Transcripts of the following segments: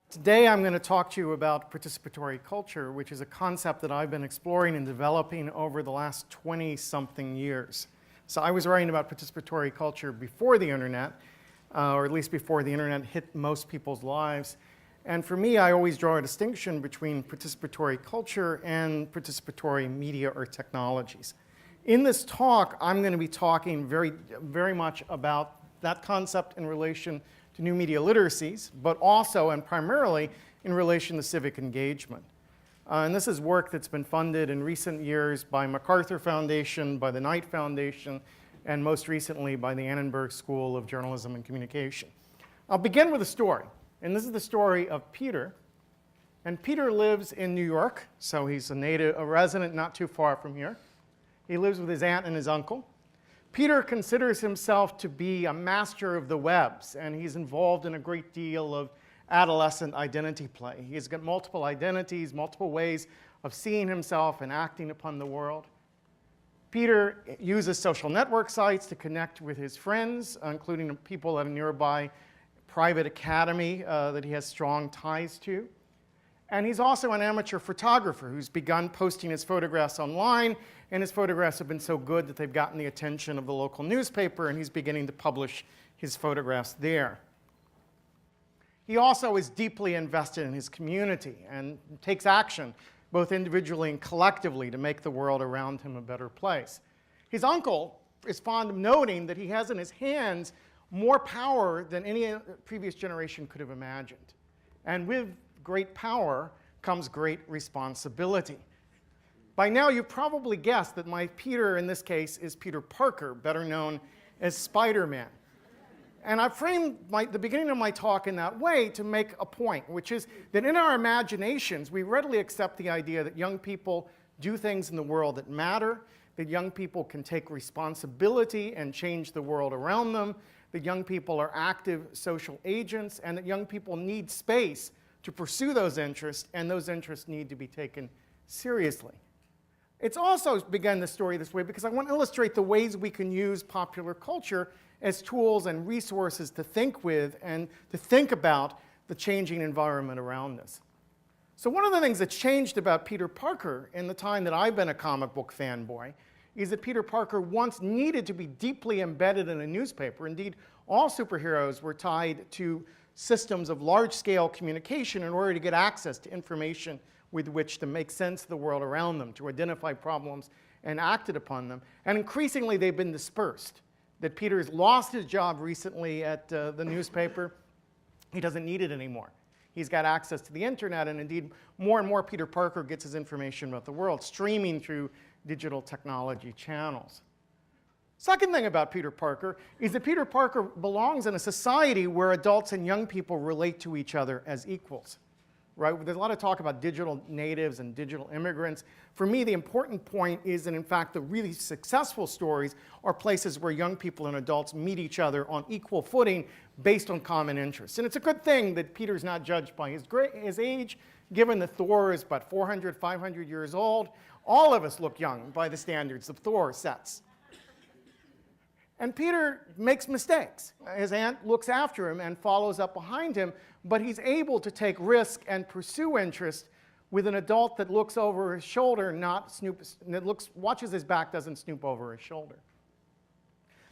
Today I'm going to talk to you about participatory culture, which is a concept that I've been exploring and developing over the last 20-something years. So I was writing about participatory culture before the internet, or at least before the internet hit most people's lives. And for me, I always draw a distinction between participatory culture and participatory media or technologies. In this talk, I'm going to be talking very much about that concept in relation to new media literacies, but also and primarily in relation to civic engagement. And this is work that's been funded in recent years by MacArthur Foundation, by the Knight Foundation, and most recently by the Annenberg School of Journalism and Communication. I'll begin with a story, and this is the story of Peter. And Peter lives in New York, so he's a resident not too far from here. He lives with his aunt and his uncle. Peter considers himself to be a master of the webs, and he's involved in a great deal of adolescent identity play. He's got multiple identities, multiple ways of seeing himself and acting upon the world. Peter uses social network sites to connect with his friends, including people at a nearby private academy that he has strong ties to. And he's also an amateur photographer who's begun posting his photographs online, and his photographs have been so good that they've gotten the attention of the local newspaper, and he's beginning to publish his photographs there. He also is deeply invested in his community and takes action, both individually and collectively, to make the world around him a better place. His uncle is fond of noting that he has in his hands more power than any previous generation could have imagined. And with great power comes great responsibility. By now, you've probably guessed that my Peter, in this case, is Peter Parker, better known as Spider-Man. And I framed the beginning of my talk in that way to make a point, which is that in our imaginations, we readily accept the idea that young people do things in the world that matter, that young people can take responsibility and change the world around them, that young people are active social agents, and that young people need space to pursue those interests, and those interests need to be taken seriously. It's also begun the story this way because I want to illustrate the ways we can use popular culture as tools and resources to think with and to think about the changing environment around us. So one of the things that's changed about Peter Parker in the time that I've been a comic book fanboy is that Peter Parker once needed to be deeply embedded in a newspaper. Indeed, all superheroes were tied to systems of large-scale communication in order to get access to information with which to make sense of the world around them, to identify problems and acted upon them. And increasingly, they've been dispersed. That Peter's lost his job recently at the newspaper. He doesn't need it anymore. He's got access to the internet, and indeed, more and more Peter Parker gets his information about the world, streaming through digital technology channels. Second thing about Peter Parker is that Peter Parker belongs in a society where adults and young people relate to each other as equals. Right? There's a lot of talk about digital natives and digital immigrants. For me, the important point is that, in fact, the really successful stories are places where young people and adults meet each other on equal footing based on common interests. And it's a good thing that Peter's not judged by his age, given that Thor is about 400, 500 years old. All of us look young by the standards that Thor sets. And Peter makes mistakes. His aunt looks after him and follows up behind him, but he's able to take risk and pursue interest with an adult that looks over his shoulder, watches his back, doesn't snoop over his shoulder.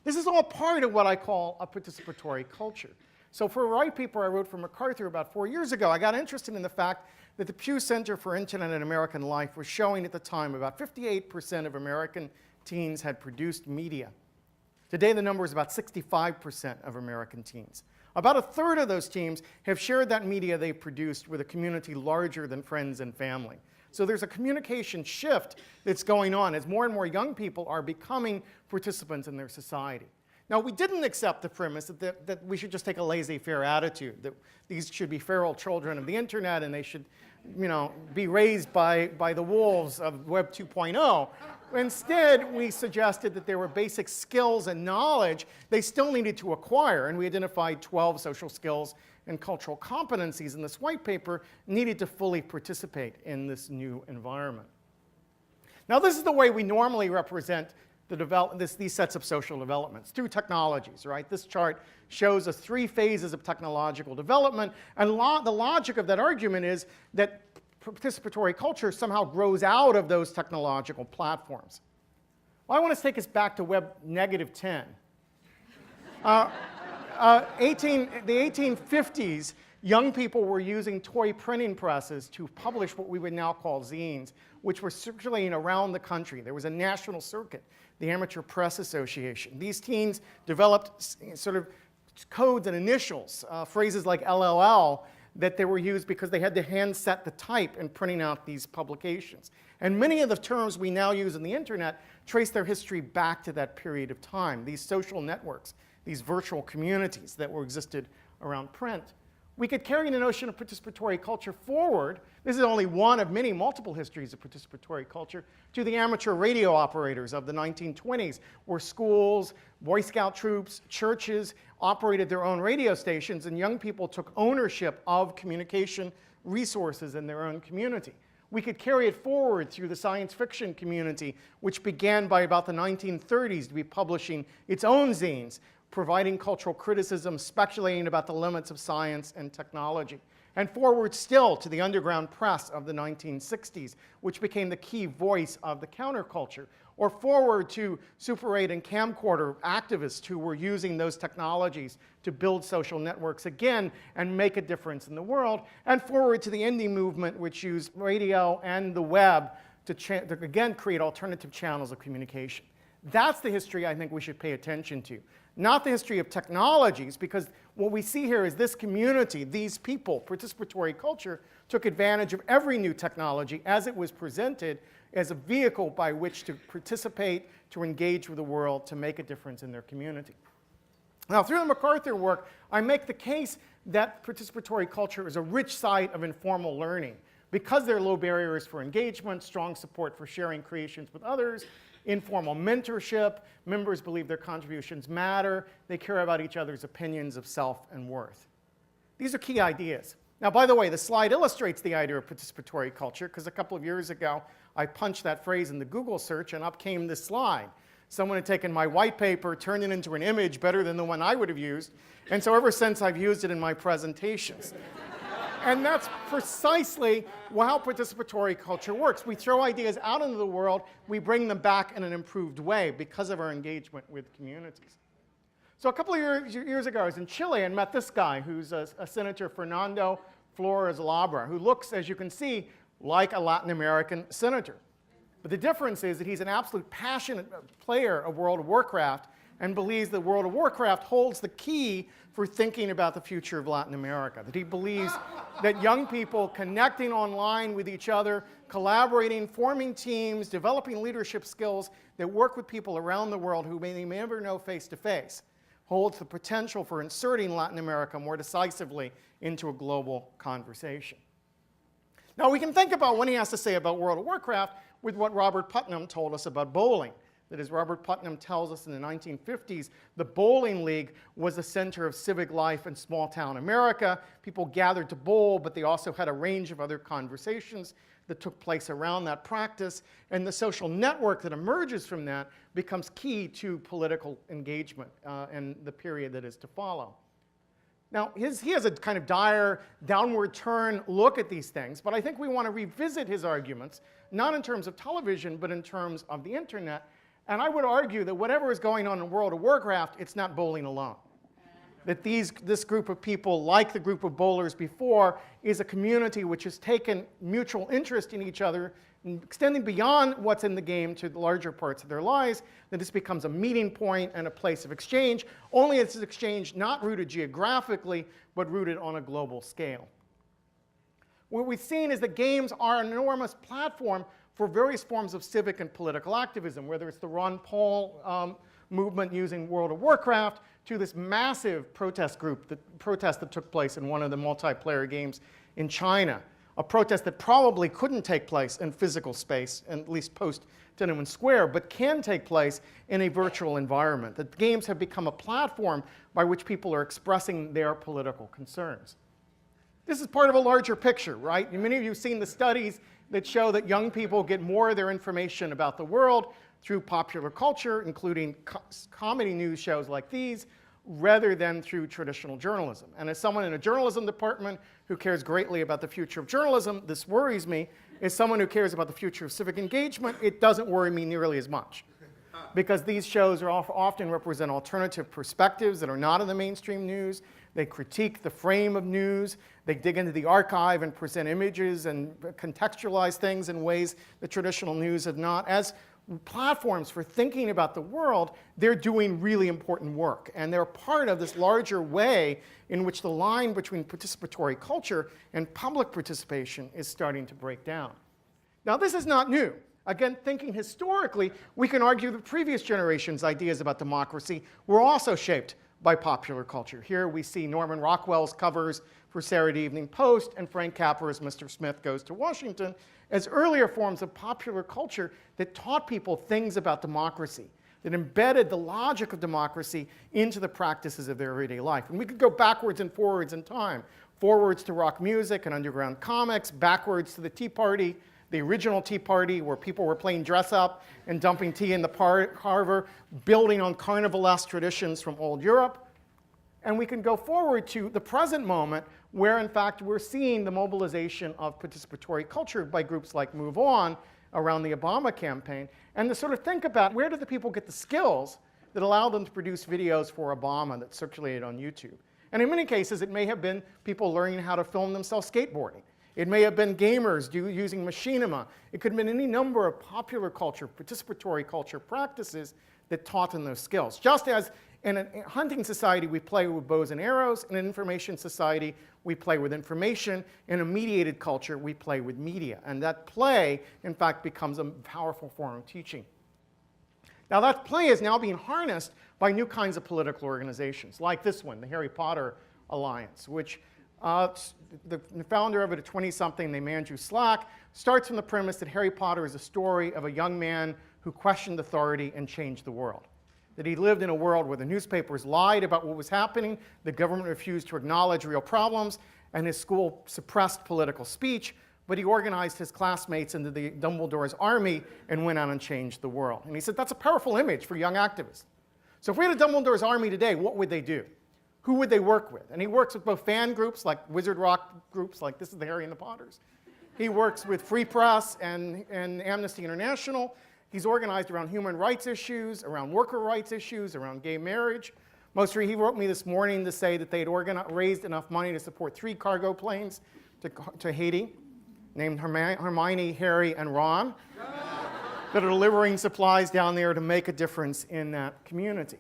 This is all part of what I call a participatory culture. So for a white paper I wrote for MacArthur about 4 years ago, I got interested in the fact that the Pew Center for Internet and American Life was showing at the time about 58% of American teens had produced media. Today, the number is about 65% of American teens. About a third of those teens have shared that media they've produced with a community larger than friends and family. So there's a communication shift that's going on as more and more young people are becoming participants in their society. Now, we didn't accept the premise that we should just take a laissez-faire attitude, that these should be feral children of the internet and they should, be raised by the wolves of Web 2.0. Instead, we suggested that there were basic skills and knowledge they still needed to acquire, and we identified 12 social skills and cultural competencies in this white paper needed to fully participate in this new environment. Now, this is the way we normally represent these sets of social developments through technologies, right? This chart shows us 3 phases of technological development, and the logic of that argument is that participatory culture somehow grows out of those technological platforms. Well, I want to take us back to Web -10. The 1850s, young people were using toy printing presses to publish what we would now call zines, which were circulating around the country. There was a national circuit, the Amateur Press Association. These teens developed sort of codes and initials, phrases like LLL, that they were used because they had to hand set the type in printing out these publications. And many of the terms we now use in the internet trace their history back to that period of time, these social networks, these virtual communities that existed around print. We could carry the notion of participatory culture forward. This is only one of many multiple histories of participatory culture, to the amateur radio operators of the 1920s, where schools, Boy Scout troops, churches operated their own radio stations, and young people took ownership of communication resources in their own community. We could carry it forward through the science fiction community, which began by about the 1930s to be publishing its own zines, providing cultural criticism, speculating about the limits of science and technology. And forward still to the underground press of the 1960s, which became the key voice of the counterculture. Or forward to Super 8 and camcorder activists who were using those technologies to build social networks again and make a difference in the world. And forward to the indie movement, which used radio and the web to again create alternative channels of communication. That's the history I think we should pay attention to. Not the history of technologies, because what we see here is this community, these people, participatory culture, took advantage of every new technology as it was presented as a vehicle by which to participate, to engage with the world, to make a difference in their community. Now, through the MacArthur work, I make the case that participatory culture is a rich site of informal learning. Because there are low barriers for engagement, strong support for sharing creations with others, informal mentorship, members believe their contributions matter, they care about each other's opinions of self and worth. These are key ideas. Now, by the way, the slide illustrates the idea of participatory culture, because a couple of years ago, I punched that phrase in the Google search, and up came this slide. Someone had taken my white paper, turned it into an image better than the one I would have used, and so ever since I've used it in my presentations. And that's precisely how participatory culture works. We throw ideas out into the world, we bring them back in an improved way because of our engagement with communities. So a couple of years ago, I was in Chile and met this guy who's a Senator Fernando Flores Labra, who looks, as you can see, like a Latin American senator. But the difference is that he's an absolute passionate player of World of Warcraft and believes that World of Warcraft holds the key for thinking about the future of Latin America. That he believes that young people connecting online with each other, collaborating, forming teams, developing leadership skills that work with people around the world who they may never know face to face, holds the potential for inserting Latin America more decisively into a global conversation. Now, we can think about what he has to say about World of Warcraft with what Robert Putnam told us about bowling. That is, Robert Putnam tells us in the 1950s, the bowling league was the center of civic life in small-town America. People gathered to bowl, but they also had a range of other conversations that took place around that practice. And the social network that emerges from that becomes key to political engagement in the period that is to follow. Now, he has a kind of dire, downward turn look at these things, but I think we want to revisit his arguments, not in terms of television, but in terms of the internet. And I would argue that whatever is going on in World of Warcraft, it's not bowling alone. That this group of people, like the group of bowlers before, is a community which has taken mutual interest in each other, extending beyond what's in the game to the larger parts of their lives, that this becomes a meeting point and a place of exchange, only it's an exchange not rooted geographically, but rooted on a global scale. What we've seen is that games are an enormous platform for various forms of civic and political activism, whether it's the Ron Paul movement using World of Warcraft, to this massive protest that took place in one of the multiplayer games in China, a protest that probably couldn't take place in physical space, at least post Tiananmen Square, but can take place in a virtual environment. That games have become a platform by which people are expressing their political concerns. This is part of a larger picture, right? Many of you have seen the studies that show that young people get more of their information about the world through popular culture, including comedy news shows like these, rather than through traditional journalism. And as someone in a journalism department who cares greatly about the future of journalism, this worries me. As someone who cares about the future of civic engagement, it doesn't worry me nearly as much. Because these shows often represent alternative perspectives that are not in the mainstream news. They critique the frame of news. They dig into the archive and present images and contextualize things in ways that traditional news have not. As platforms for thinking about the world, they're doing really important work. And they're part of this larger way in which the line between participatory culture and public participation is starting to break down. Now, this is not new. Again, thinking historically, we can argue that previous generations' ideas about democracy were also shaped by popular culture. Here we see Norman Rockwell's covers for Saturday Evening Post and Frank Capra's Mr. Smith Goes to Washington as earlier forms of popular culture that taught people things about democracy, that embedded the logic of democracy into the practices of their everyday life. And we could go backwards and forwards in time, forwards to rock music and underground comics, backwards to the Tea Party, the original Tea Party, where people were playing dress up and dumping tea in the harbor, building on carnivalesque traditions from old Europe. And we can go forward to the present moment, where in fact we're seeing the mobilization of participatory culture by groups like Move On around the Obama campaign, and to sort of think about where did the people get the skills that allow them to produce videos for Obama that circulated on YouTube. And in many cases, it may have been people learning how to film themselves skateboarding. It may have been gamers using machinima. It could have been any number of popular culture, participatory culture practices that taught them those skills. Just as in a hunting society, we play with bows and arrows. In an information society, we play with information. In a mediated culture, we play with media. And that play, in fact, becomes a powerful form of teaching. Now, that play is now being harnessed by new kinds of political organizations, like this one, the Harry Potter Alliance, which the founder of it, a 20-something named Andrew Slack, starts from the premise that Harry Potter is a story of a young man who questioned authority and changed the world. That he lived in a world where the newspapers lied about what was happening, the government refused to acknowledge real problems, and his school suppressed political speech, but he organized his classmates into the Dumbledore's army and went out and changed the world. And he said, that's a powerful image for young activists. So if we had a Dumbledore's army today, what would they do? Who would they work with? And he works with both fan groups, like Wizard Rock groups, like this is the Harry and the Potters. He works with Free Press and Amnesty International. He's organized around human rights issues, around worker rights issues, around gay marriage. He wrote me this morning to say that they'd raised enough money to support 3 cargo planes to Haiti, named Hermione, Harry, and Ron, that are delivering supplies down there to make a difference in that community.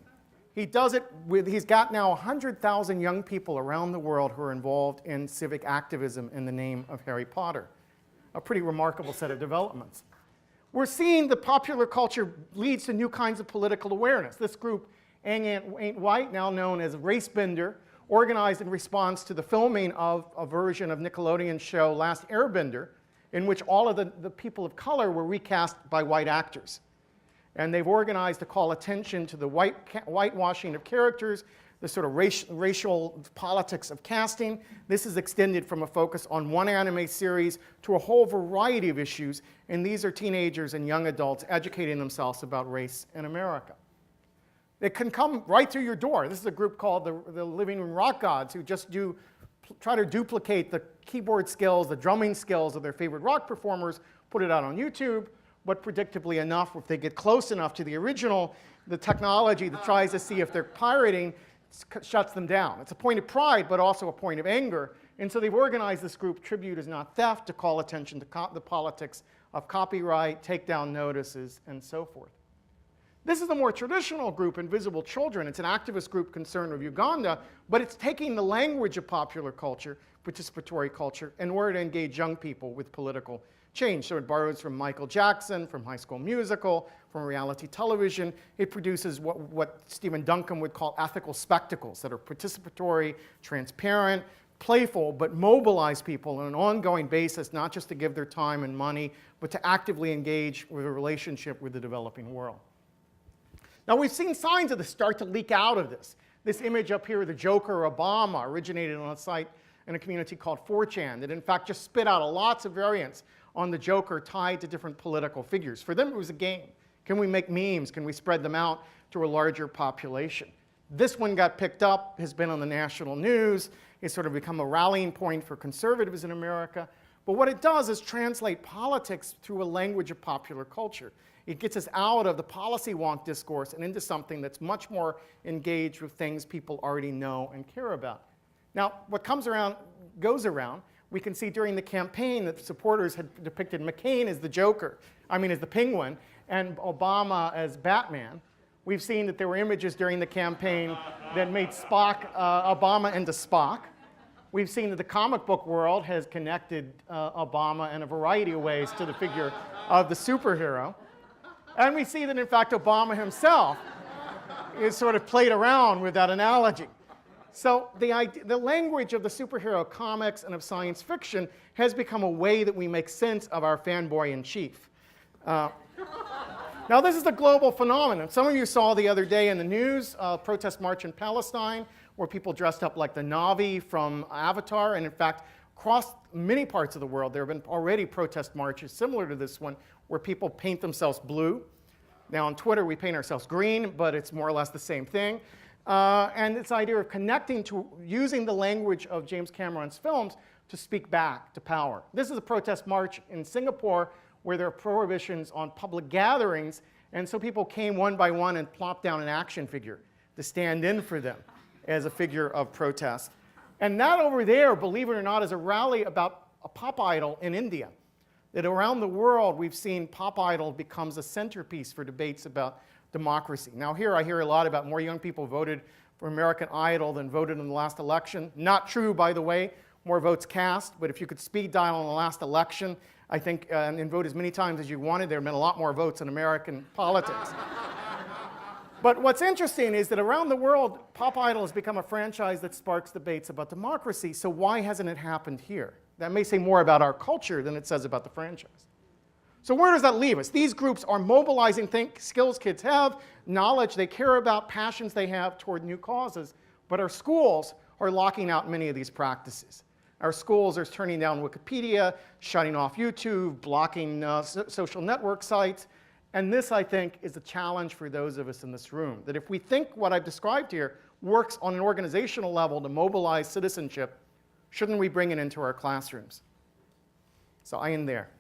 He does it he's got now 100,000 young people around the world who are involved in civic activism in the name of Harry Potter. A pretty remarkable set of developments. We're seeing the popular culture leads to new kinds of political awareness. This group, Ain't White, now known as Racebender, organized in response to the filming of a version of Nickelodeon's show Last Airbender, in which all of the people of color were recast by white actors. And they've organized to call attention to the whitewashing of characters, the sort of racial politics of casting. This is extended from a focus on one anime series to a whole variety of issues, and these are teenagers and young adults educating themselves about race in America. It can come right through your door. This is a group called the Living Room Rock Gods, who just try to duplicate the keyboard skills, the drumming skills of their favorite rock performers, put it out on YouTube. But predictably enough, if they get close enough to the original, the technology that tries to see if they're pirating shuts them down. It's a point of pride, but also a point of anger. And so they've organized this group, Tribute is Not Theft, to call attention to the politics of copyright, take down notices, and so forth. This is a more traditional group, Invisible Children. It's an activist group concerned with Uganda, but it's taking the language of popular culture, participatory culture, in order to engage young people with political change. So it borrows from Michael Jackson, from High School Musical, from reality television. It produces what Stephen Duncan would call ethical spectacles that are participatory, transparent, playful, but mobilize people on an ongoing basis, not just to give their time and money, but to actively engage with a relationship with the developing world. Now, we've seen signs of this start to leak out of this. This image up here of the Joker Obama originated on a site in a community called 4chan that in fact just spit out lots of variants on the Joker tied to different political figures. For them, it was a game. Can we make memes? Can we spread them out to a larger population? This one got picked up, has been on the national news. It's sort of become a rallying point for conservatives in America. But what it does is translate politics through a language of popular culture. It gets us out of the policy wonk discourse and into something that's much more engaged with things people already know and care about. Now, what comes around goes around. We can see during the campaign that supporters had depicted McCain as the Joker, as the Penguin, and Obama as Batman. We've seen that there were images during the campaign that made Obama into Spock. We've seen that the comic book world has connected Obama in a variety of ways to the figure of the superhero. And we see that, in fact, Obama himself is sort of played around with that analogy. So the language of the superhero comics and of science fiction has become a way that we make sense of our fanboy in chief. Now, this is a global phenomenon. Some of you saw the other day in the news a protest march in Palestine where people dressed up like the Na'vi from Avatar. And in fact, across many parts of the world, there have been already protest marches similar to this one where people paint themselves blue. Now, on Twitter, we paint ourselves green, but it's more or less the same thing. And this idea of connecting to using the language of James Cameron's films to speak back to power. This is a protest march in Singapore where there are prohibitions on public gatherings, and so people came one by one and plopped down an action figure to stand in for them as a figure of protest. And that over there, believe it or not, is a rally about a pop idol in India. That around the world, we've seen pop idol becomes a centerpiece for debates about democracy. Now here I hear a lot about more young people voted for American Idol than voted in the last election. Not true, by the way. More votes cast, but if you could speed dial in the last election, I think, and vote as many times as you wanted, there have been a lot more votes in American politics. But what's interesting is that around the world, Pop Idol has become a franchise that sparks debates about democracy, so why hasn't it happened here? That may say more about our culture than it says about the franchise. So where does that leave us? These groups are mobilizing skills kids have, knowledge they care about, passions they have toward new causes, but our schools are locking out many of these practices. Our schools are turning down Wikipedia, shutting off YouTube, blocking social network sites. And this, I think, is a challenge for those of us in this room. That if we think what I've described here works on an organizational level to mobilize citizenship, shouldn't we bring it into our classrooms? So I end there.